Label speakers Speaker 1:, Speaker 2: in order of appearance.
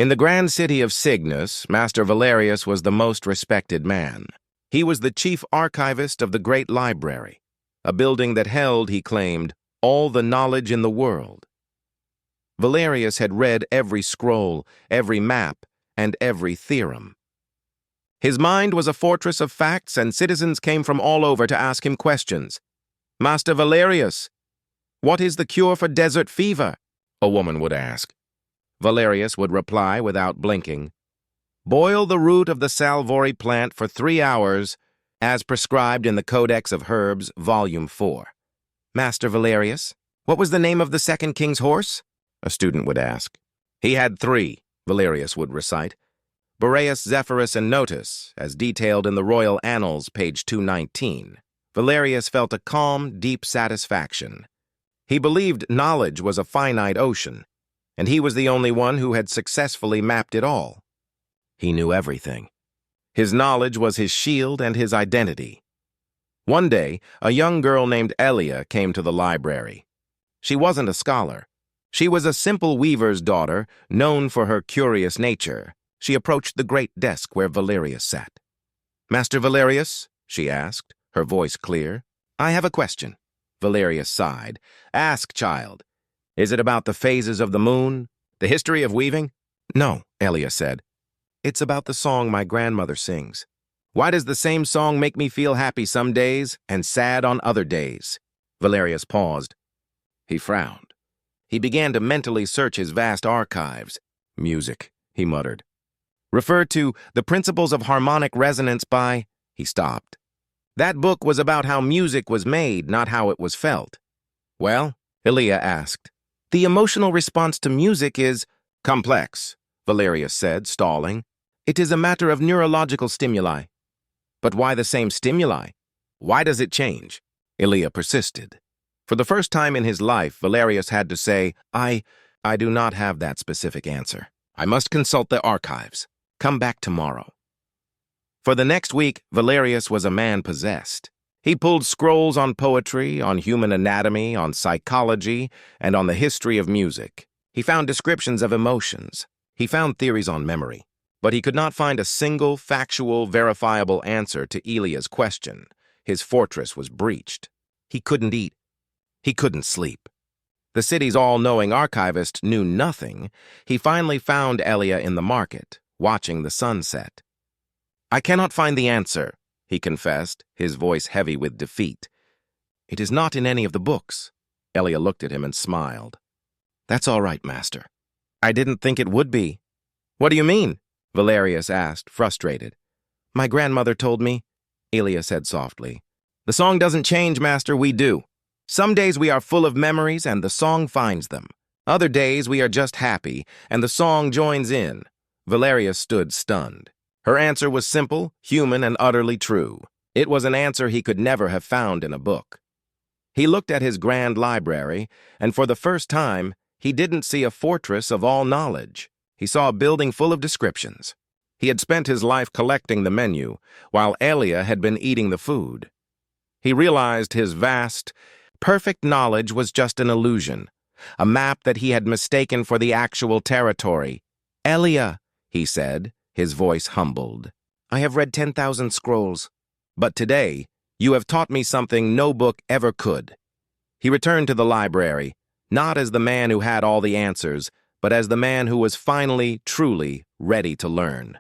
Speaker 1: In the grand city of Cygnus, Master Valerius was the most respected man. He was the chief archivist of the great library, a building that held, he claimed, all the knowledge in the world. Valerius had read every scroll, every map, and every theorem. His mind was a fortress of facts, and citizens came from all over to ask him questions. "Master Valerius, what is the cure for desert fever?" a woman would ask. Valerius would reply without blinking, "Boil the root of the salvory plant for 3 hours, as prescribed in the Codex of Herbs, Volume 4. "Master Valerius, what was the name of the second king's horse?" a student would ask. "He had 3, Valerius would recite. Boreas, Zephyrus, and Notus, as detailed in the Royal Annals, page 219. Valerius felt a calm, deep satisfaction. He believed knowledge was a finite ocean, and he was the only one who had successfully mapped it all. He knew everything. His knowledge was his shield and his identity. One day, a young girl named Elia came to the library. She wasn't a scholar. She was a simple weaver's daughter, known for her curious nature. She approached the great desk where Valerius sat. "Master Valerius?" she asked, her voice clear. "I have a question." Valerius sighed. "Ask, child. Is it about the phases of the moon? The history of weaving?" "No," Elia said. "It's about the song my grandmother sings. Why does the same song make me feel happy some days and sad on other days?" Valerius paused. He frowned. He began to mentally search his vast archives. "Music," he muttered. "Refer to The Principles of Harmonic Resonance by—" He stopped. "That book was about how music was made, not how it was felt." "Well?" Elia asked. "The emotional response to music is complex," Valerius said, stalling. "It is a matter of neurological stimuli." "But why the same stimuli? Why does it change?" Elia persisted. For the first time in his life, Valerius had to say, I do not have that specific answer. I must consult the archives. Come back tomorrow." For the next week, Valerius was a man possessed. He pulled scrolls on poetry, on human anatomy, on psychology, and on the history of music. He found descriptions of emotions. He found theories on memory. But he could not find a single, factual, verifiable answer to Elia's question. His fortress was breached. He couldn't eat. He couldn't sleep. The city's all-knowing archivist knew nothing. He finally found Elia in the market, watching the sunset. "I cannot find the answer," he confessed, his voice heavy with defeat. "It is not in any of the books." Elia looked at him and smiled. "That's all right, master. I didn't think it would be." "What do you mean?" Valerius asked, frustrated. "My grandmother told me," Elia said softly. "The song doesn't change, master, we do. Some days we are full of memories and the song finds them. Other days we are just happy and the song joins in." Valerius stood stunned. Her answer was simple, human, and utterly true. It was an answer he could never have found in a book. He looked at his grand library, and for the first time, he didn't see a fortress of all knowledge. He saw a building full of descriptions. He had spent his life collecting the menu, while Elia had been eating the food. He realized his vast, perfect knowledge was just an illusion, a map that he had mistaken for the actual territory. "Elia," he said, his voice humbled, "I have read 10,000 scrolls, but today you have taught me something no book ever could." He returned to the library, not as the man who had all the answers, but as the man who was finally, truly ready to learn.